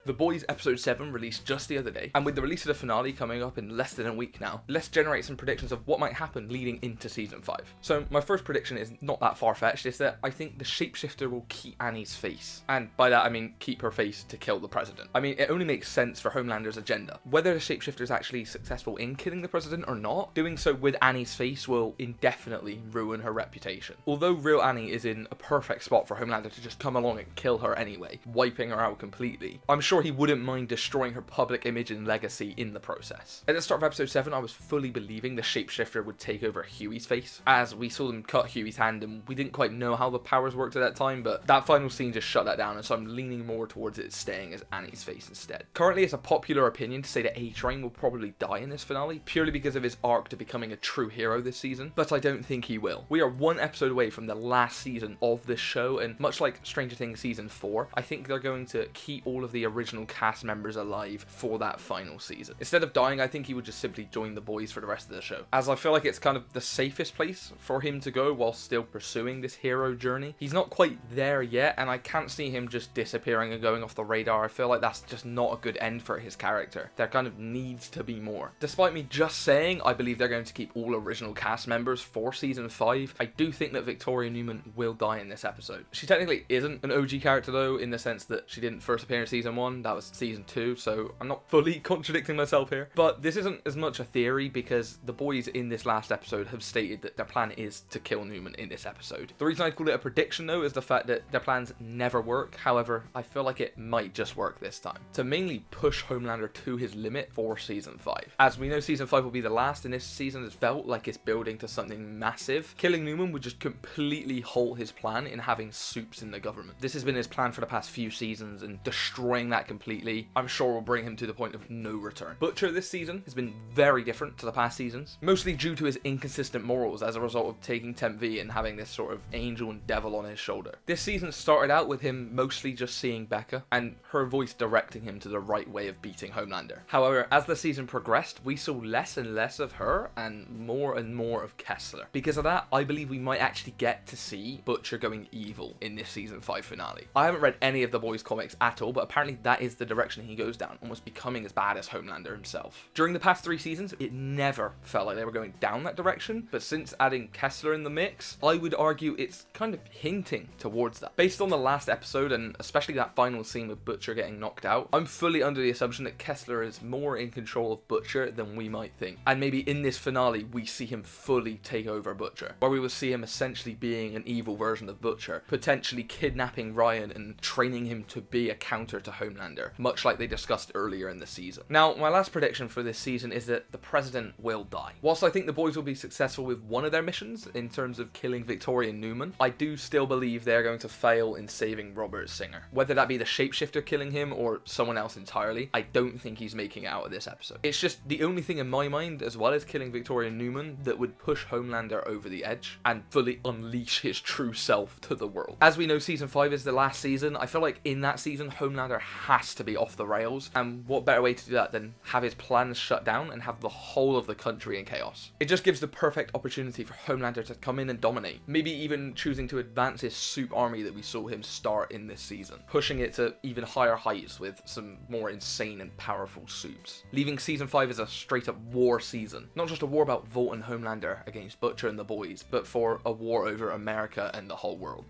The Boys episode 7 released just the other day, and with the release of the finale coming up in less than a week now, let's generate some predictions of what might happen leading into season 5. So my first prediction is not that far-fetched, it's that I think the shapeshifter will keep Annie's face. And by that I mean keep her face to kill the president. I mean, it only makes sense for Homelander's agenda. Whether the shapeshifter is actually successful in killing the president or not, doing so with Annie's face will indefinitely ruin her reputation. Although real Annie is in a perfect spot for Homelander to just come along and kill her anyway, wiping her out completely, I'm sure he wouldn't mind destroying her public image and legacy in the process. At the start of episode 7, I was fully believing the shapeshifter would take over Huey's face, as we saw them cut Huey's hand and we didn't quite know how the powers worked at that time, but that final scene just shut that down, and so I'm leaning more towards it staying as Annie's face instead. Currently, it's a popular opinion to say that A-Train will probably die in this finale, purely because of his arc to becoming a true hero this season, but I don't think he will. We are one episode away from the last season of this show, and much like Stranger Things season 4, I think they're going to keep all of the original cast members alive for that final season. Instead of dying, I think he would just simply join the boys for the rest of the show, as I feel like it's kind of the safest place for him to go while still pursuing this hero journey. He's not quite there yet, and I can't see him just disappearing and going off the radar. I feel like that's just not a good end for his character. There kind of needs to be more. Despite me just saying I believe they're going to keep all original cast members for season 5, I do think that Victoria Newman will die in this episode. She technically isn't an OG character though, in the sense that she didn't first appear in season 1, that was season 2, so I'm not fully contradicting myself here. But this isn't as much a theory because the boys in this last episode have stated that their plan is to kill Newman in this episode. The reason I call it a prediction though is the fact that their plans never work. However, I feel like it might just work this time, to mainly push Homelander to his limit for season 5. As we know, season 5 will be the last, and this season has felt like it's building to something massive. Killing Newman would just completely halt his plan in having soups in the government. This has been his plan for the past few seasons, and destroying that completely, I'm sure, will bring him to the point of no return. Butcher this season has been very different to the past seasons, mostly due to his inconsistent morals as a result of taking Temp V and having this sort of angel and devil on his shoulder. This season started out with him mostly just seeing Becca and her voice directing him to the right way of beating Homelander. However, as the season progressed, we saw less and less of her and more of Kessler. Because of that, I believe we might actually get to see Butcher going evil in this season 5 finale. I haven't read any of the boys' comics at all, but apparently that is the direction he goes down, almost becoming as bad as Homelander himself. During the past 3 seasons, it never felt like they were going down that direction, but since adding Kessler in the mix, I would argue it's kind of hinting towards that. Based on the last episode, and especially that final scene with Butcher getting knocked out, I'm fully under the assumption that Kessler is more in control of Butcher than we might think. And maybe in this finale, we see him fully take over Butcher, where we will see him essentially being an evil version of Butcher, potentially kidnapping Ryan and training him to be a counter to Homelander, much like they discussed earlier in the season. Now, my last prediction for this season is that the president will die. Whilst I think the boys will be successful with one of their missions in terms of killing Victoria Newman, I do still believe they're going to fail in saving Robert Singer. Whether that be the shapeshifter killing him or someone else entirely, I don't think he's making it out of this episode. It's just the only thing in my mind, as well as killing Victoria Newman, that would push Homelander over the edge and fully unleash his true self to the world. As we know, season 5 is the last season. I feel like in that season, Homelander has to be off the rails, and what better way to do that than have his plans shut down and have the whole of the country in chaos. It just gives the perfect opportunity for Homelander to come in and dominate, maybe even choosing to advance his soup army that we saw him start in this season, pushing it to even higher heights with some more insane and powerful soups, leaving season 5 as a straight up war season. Not just a war about Volt and Homelander against Butcher and the boys, but for a war over America and the whole world.